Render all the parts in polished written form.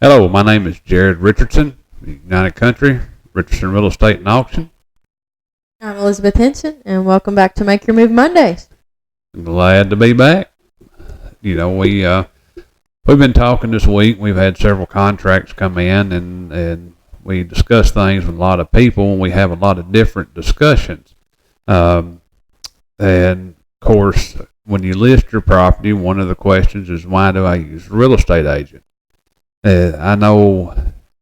Hello, my name is Jared Richardson, United Country, Richardson Real Estate and Auction. I'm Elizabeth Henson, and welcome back to Make Your Move Mondays. Glad to be back. We've been talking this week. We've had several contracts come in, and we discuss things with a lot of people, and we have a lot of different discussions. And of course, when you list your property, one of the questions is, why do I use a real estate agent? I know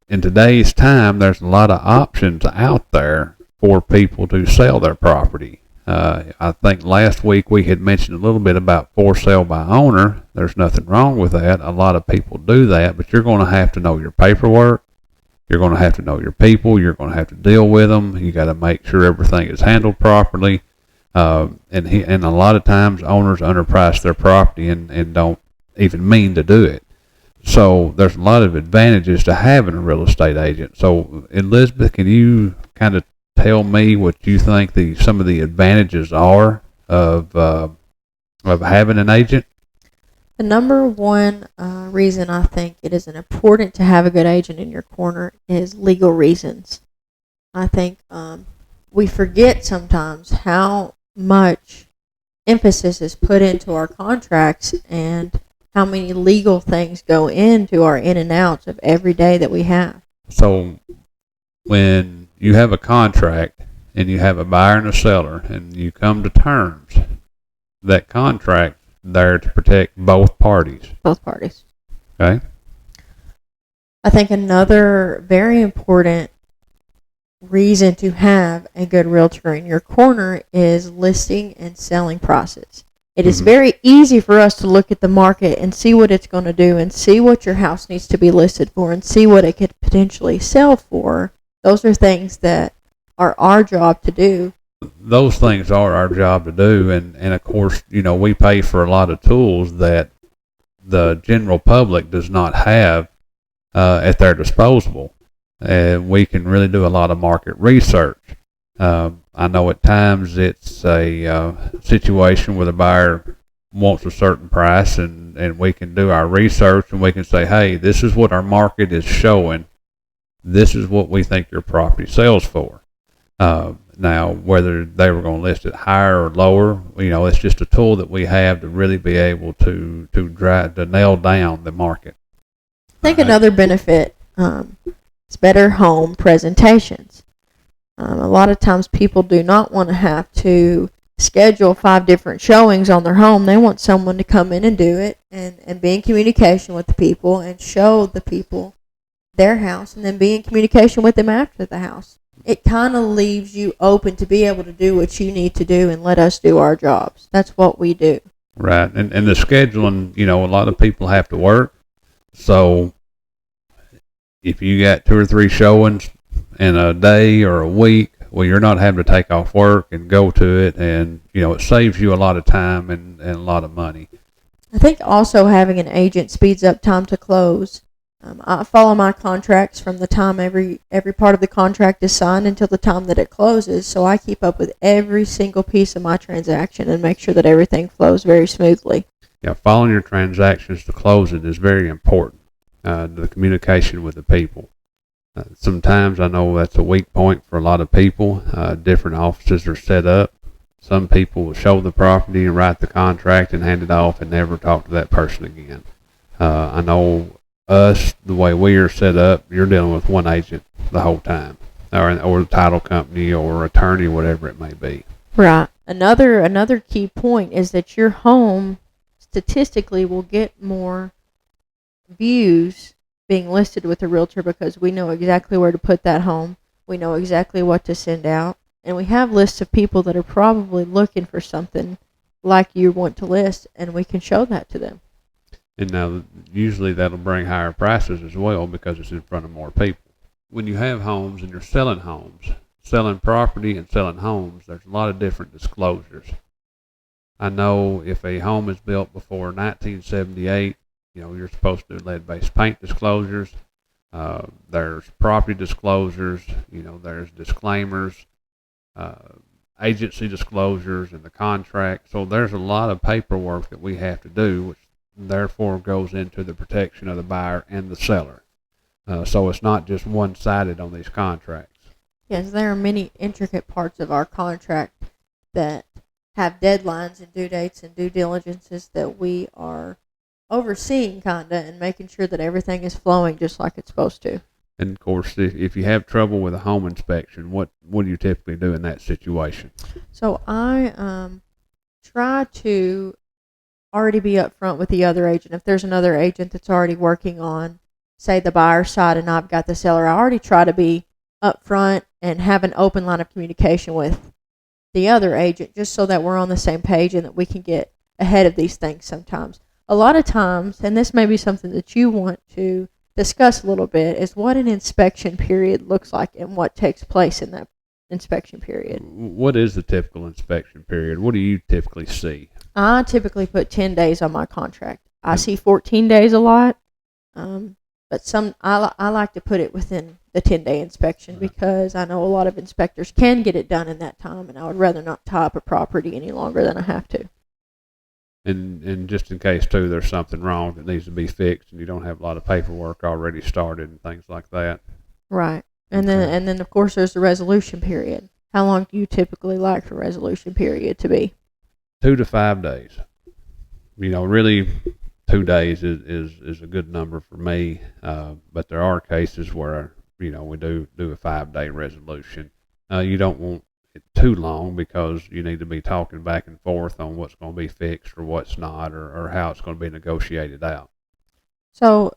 in today's time, there's a lot of options out there for people to sell their property. I think last week we had mentioned a little bit about for sale by owner. There's nothing wrong with that. A lot of people do that, but you're going to have to know your paperwork. You're going to have to know your people. You're going to have to deal with them. You got to make sure everything is handled properly. And a lot of times owners underprice their property and don't even mean to do it. So there's a lot of advantages to having a real estate agent. So Elizabeth, can you kind of tell me what you think some of the advantages are of having an agent? The number one reason I think it is important to have a good agent in your corner is legal reasons. I think we forget sometimes how much emphasis is put into our contracts and how many legal things go into our in and outs of every day that we have. So when you have a contract and you have a buyer and a seller and you come to terms, that contract there to protect both parties. Both parties. Okay. I think another very important reason to have a good realtor in your corner is listing and selling process. It is very easy for us to look at the market and see what it's going to do and see what your house needs to be listed for and see what it could potentially sell for. Those are things that are our job to do. Those things are our job to do. And of course, we pay for a lot of tools that the general public does not have at their disposal. And we can really do a lot of market research. I know at times it's a situation where the buyer wants a certain price, and we can do our research and we can say, hey, this is what our market is showing. This is what we think your property sells for. Now, whether they were going to list it higher or lower, it's just a tool that we have to really be able to nail down the market. I think another benefit is better home presentations. A lot of times people do not want to have to schedule 5 different showings on their home. They want someone to come in and do it and be in communication with the people and show the people their house and then be in communication with them after the house. It kind of leaves you open to be able to do what you need to do and let us do our jobs. That's what we do. Right. And the scheduling, a lot of people have to work. So if you got 2 or 3 showings in a day or a week, well, you're not having to take off work and go to it, and it saves you a lot of time and a lot of money. I think also having an agent speeds up time to close. I follow my contracts from the time every part of the contract is signed until the time that it closes, so I keep up with every single piece of my transaction and make sure that everything flows very smoothly. Yeah, following your transactions to closing is very important. The communication with the people. Sometimes I know that's a weak point for a lot of people. Different offices are set up. Some people will show the property and write the contract and hand it off and never talk to that person again. I know us, the way we are set up, you're dealing with one agent the whole time, or the title company or attorney, whatever it may be. Right. Another key point is that your home statistically will get more views being listed with a realtor because we know exactly where to put that home. We know exactly what to send out. And we have lists of people that are probably looking for something like you want to list, and we can show that to them. And now, usually that'll bring higher prices as well because it's in front of more people. When you have homes and you're selling homes, selling property and selling homes, there's a lot of different disclosures. I know if a home is built before 1978, you're supposed to do lead-based paint disclosures. There's property disclosures. There's disclaimers, agency disclosures, and the contract. So there's a lot of paperwork that we have to do, which therefore goes into the protection of the buyer and the seller. So it's not just one-sided on these contracts. Yes, there are many intricate parts of our contract that have deadlines and due dates and due diligences that we are overseeing kinda and making sure that everything is flowing just like it's supposed to. And of course, if you have trouble with a home inspection, what do you typically do in that situation? So I try to already be upfront with the other agent. If there's another agent that's already working on, say, the buyer side and I've got the seller, I already try to be upfront and have an open line of communication with the other agent just so that we're on the same page and that we can get ahead of these things sometimes. A lot of times, and this may be something that you want to discuss a little bit, is what an inspection period looks like and what takes place in that inspection period. What is the typical inspection period? What do you typically see? I typically put 10 days on my contract. I see 14 days a lot, but I like to put it within the 10-day inspection because I know a lot of inspectors can get it done in that time, and I would rather not tie up a property any longer than I have to. And just in case too, there's something wrong that needs to be fixed, and you don't have a lot of paperwork already started and things like that. Right, and then of course there's the resolution period. How long do you typically like for resolution period to be? 2 to 5 days. Really, 2 days is a good number for me. But there are cases where we do a 5-day resolution. You don't want it too long because you need to be talking back and forth on what's going to be fixed or what's not, or how it's going to be negotiated out. So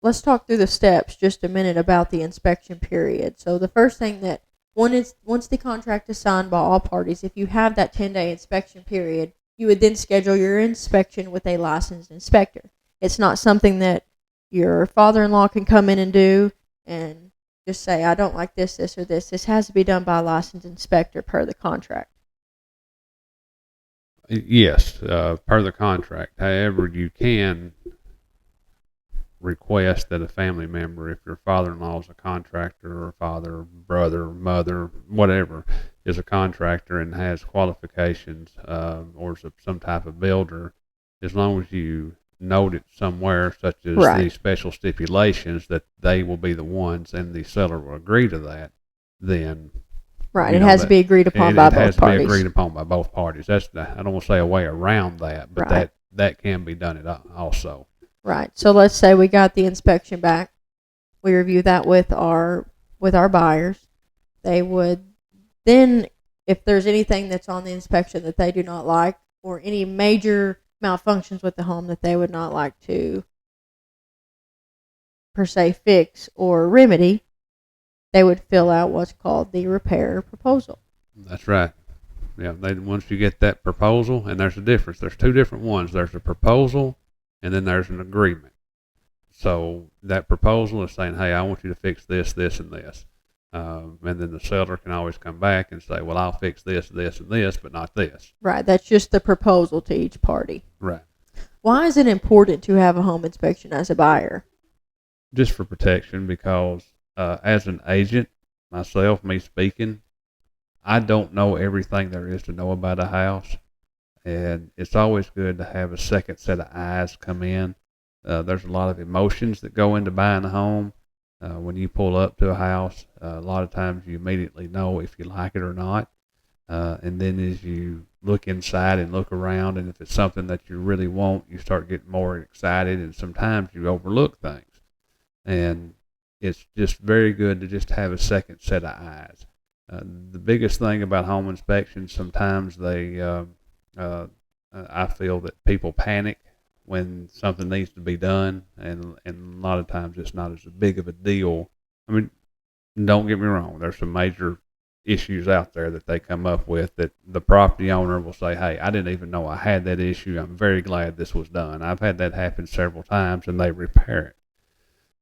let's talk through the steps just a minute about the inspection period. So the first thing that once the contract is signed by all parties, if you have that 10-day inspection period, you would then schedule your inspection with a licensed inspector. It's not something that your father-in-law can come in and do and just say, I don't like this, this, or this. This has to be done by a licensed inspector per the contract. Yes, per the contract. However, you can request that a family member, if your father-in-law is a contractor or father, brother, mother, whatever, is a contractor and has qualifications or some type of builder, as long as you note it somewhere, such as Right. the special stipulations that they will be the ones and the seller will agree to that, then Right, it has to be agreed upon by it has both to be parties. agreed upon by both parties. I don't want to say a way around that, but Right. that can be done also. Right. So let's say we got the inspection back. We review that with our buyers. They would then, if there's anything that's on the inspection that they do not like, or any major malfunctions with the home that they would not like to per se fix or remedy, they would fill out what's called the repair proposal. That's right. Yeah, once you get that proposal, and there's a difference. There's 2 different ones. There's a proposal, and then there's an agreement. So that proposal is saying, hey, I want you to fix this, this, and this. And then the seller can always come back and say, well, I'll fix this, this, and this, but not this. Right. That's just the proposal to each party. Right. Why is it important to have a home inspection as a buyer? Just for protection, because as an agent, myself, me speaking, I don't know everything there is to know about a house. And it's always good to have a second set of eyes come in. There's a lot of emotions that go into buying a home. When you pull up to a house, a lot of times you immediately know if you like it or not. And then as you look inside and look around, and if it's something that you really want, you start getting more excited, and sometimes you overlook things. And it's just very good to just have a second set of eyes. The biggest thing about home inspections, sometimes I feel that people panic when something needs to be done, and a lot of times it's not as big of a deal. I mean, don't get me wrong, there's some major issues out there that they come up with that the property owner will say, hey, I didn't even know I had that issue. I'm very glad this was done. I've had that happen several times, and they repair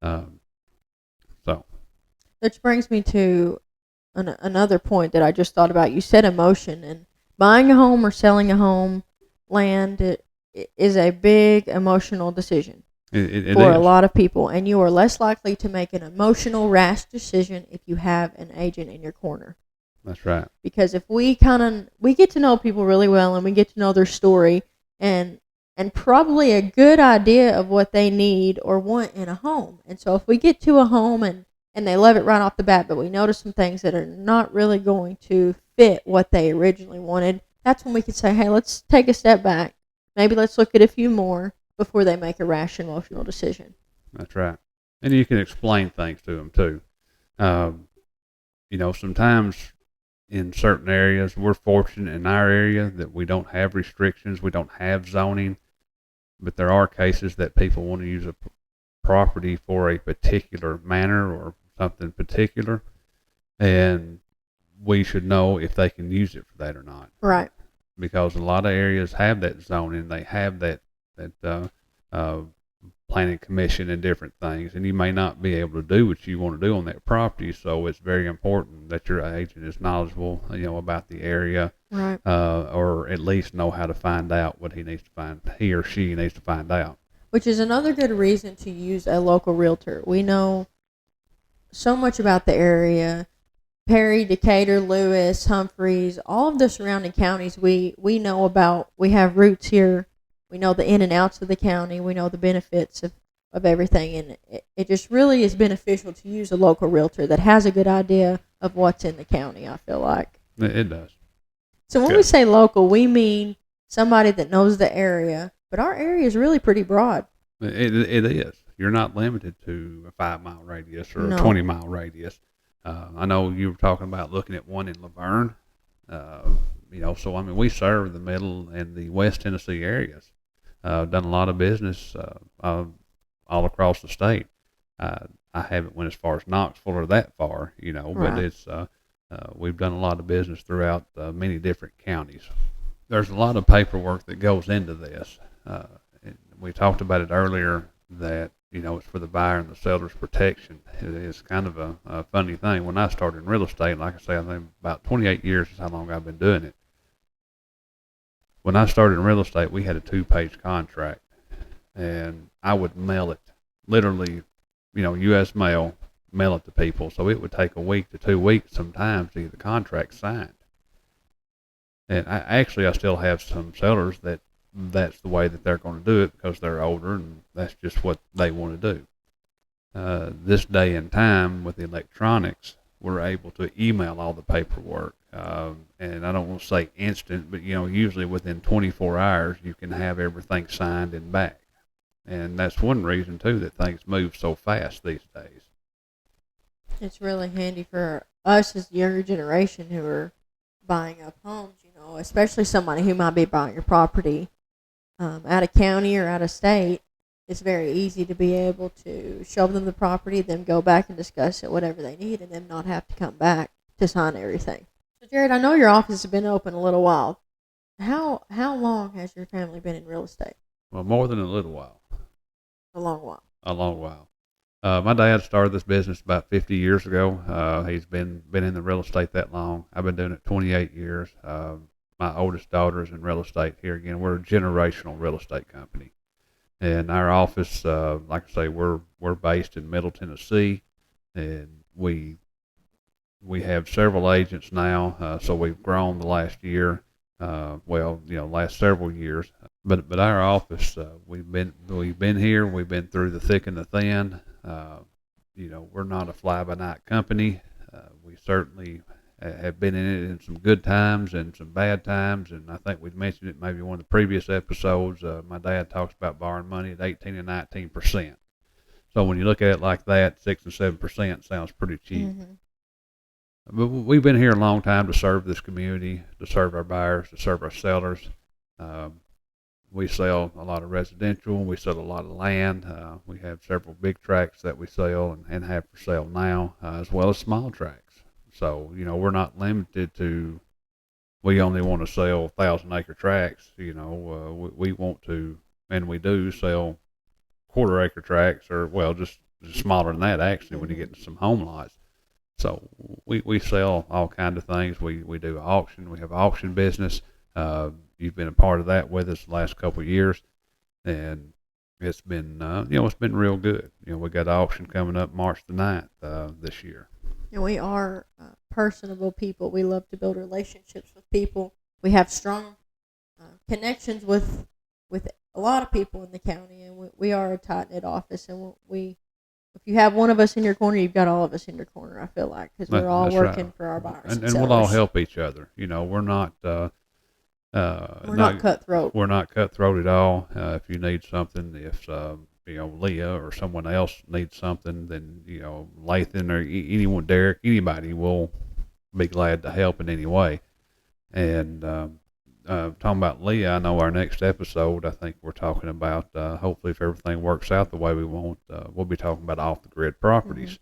it. Which brings me to another point that I just thought about. You said emotion, and buying a home or selling a home, land, it is a big emotional decision It for is. a lot of people, and you are less likely to make an emotional, rash decision if you have an agent in your corner. That's right. Because if we get to know people really well and we get to know their story, and and probably a good idea of what they need or want in a home. And so if we get to a home and they love it right off the bat, but we notice some things that are not really going to fit what they originally wanted, that's when we can say, hey, let's take a step back. Maybe let's look at a few more before they make a rash emotional decision. That's right. And you can explain things to them too. Sometimes in certain areas, we're fortunate in our area that we don't have restrictions, we don't have zoning, but there are cases that people want to use a property for a particular manner or something particular, and we should know if they can use it for that or not. Right. Because a lot of areas have that zoning, they have that planning commission and different things, and you may not be able to do what you want to do on that property. So it's very important that your agent is knowledgeable, about the area, right, or at least know how to find out what he or she needs to find out. Which is another good reason to use a local realtor. We know so much about the area. Perry, Decatur, Lewis, Humphreys, all of the surrounding counties we know about. We have roots here. We know the in and outs of the county. We know the benefits of everything. And it just really is beneficial to use a local realtor that has a good idea of what's in the county, I feel like. It does. So when we say local, we mean somebody that knows the area. But our area is really pretty broad. It is. You're not limited to a 5-mile radius or No. a 20-mile radius. I know you were talking about looking at one in Laverne. So we serve the middle and the West Tennessee areas. Done a lot of business all across the state. I haven't went as far as Knoxville or that far, Right. but it's we've done a lot of business throughout many different counties. There's a lot of paperwork that goes into this. And we talked about it earlier that it's for the buyer and the seller's protection. It is kind of a funny thing. When I started in real estate, like I say, I think about 28 years is how long I've been doing it. When I started in real estate, we had a 2-page contract, and I would mail it, literally, U.S. mail it to people. So it would take a week to 2 weeks sometimes to get the contract signed. And I still have some sellers that's the way that they're going to do it because they're older and that's just what they want to do. This day and time with the electronics, we're able to email all the paperwork. And I don't want to say instant, but usually within 24 hours you can have everything signed and back. And that's one reason too that things move so fast these days. It's really handy for us as the younger generation who are buying up homes, especially somebody who might be buying your property out of county or out of state. It's very easy to be able to show them the property, then go back and discuss it, whatever they need, and then not have to come back to sign everything. So, Jared, I know your office has been open a little while. How long has your family been in real estate? Well, more than a little while. A long while. A long while. My dad started this business about 50 years ago. He's been in the real estate that long. I've been doing it 28 years. My oldest daughter is in real estate here again. We're a generational real estate company. And our office, like I say, we're based in Middle Tennessee, and we have several agents now. So we've grown the last year. Last several years. But our office, we've been here. We've been through the thick and the thin. We're not a fly-by-night company. We certainly have been in it in some good times and some bad times, and I think we've mentioned it maybe one of the previous episodes. My dad talks about borrowing money at 18 and 19%. So when you look at it like that, 6 and 7% sounds pretty cheap. Mm-hmm. But we've been here a long time to serve this community, to serve our buyers, to serve our sellers. We sell a lot of residential. We sell a lot of land. We have several big tracts that we sell and have for sale now, as well as small tracts. So, we're not limited to, we only want to sell 1,000-acre tracts. We want to, and we do sell quarter-acre tracts, or, just smaller than that, actually, when you get into some home lots. So we sell all kinds of things. We do auction. We have an auction business. You've been a part of that with us the last couple of years, and it's been it's been real good. We got an auction coming up March the 9th this year. And we are personable people. We love to build relationships with people. We have strong connections with a lot of people in the county, and we are a tight knit office, and if you have one of us in your corner, you've got all of us in your corner. I feel like because we're all That's working right. for our buyers and And we'll all sellers. help each other. You know, we're not We're not cutthroat. we're not cutthroat at all. If you need something, if you know, Leah or someone else needs something, then you know, Lathan or anyone, Derek, anybody will be glad to help in any way. And talking about Leah, I know our next episode, I think we're talking about hopefully if everything works out the way we want, we'll be talking about off the grid properties.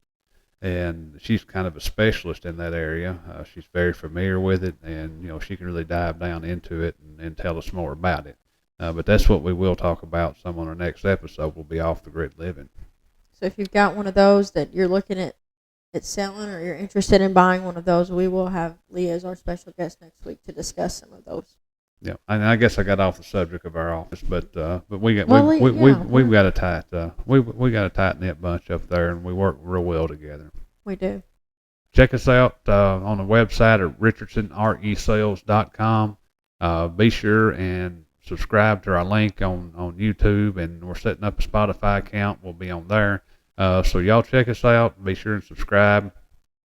And she's kind of a specialist in that area. She's very familiar with it, and you know, she can really dive down into it and tell us more about it. But that's what we will talk about some on our next episode. Will be off the grid living. So if you've got one of those that you're looking at selling, or you're interested in buying one of those, we will have Leah as our special guest next week to discuss some of those. Yeah, and I guess I got off the subject of our office, but we got Well, we've got a tight we got a tight knit bunch up there, and we work real well together. We do. Check us out on the website at richardsonresales.com. Be sure and subscribe to our link on YouTube, and we're setting up a Spotify account. We'll be on there. So y'all check us out. Be sure and subscribe.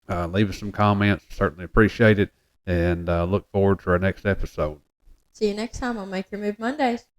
Leave us some comments. Certainly appreciate it, and look forward to our next episode. See you next time on Make Your Move Mondays.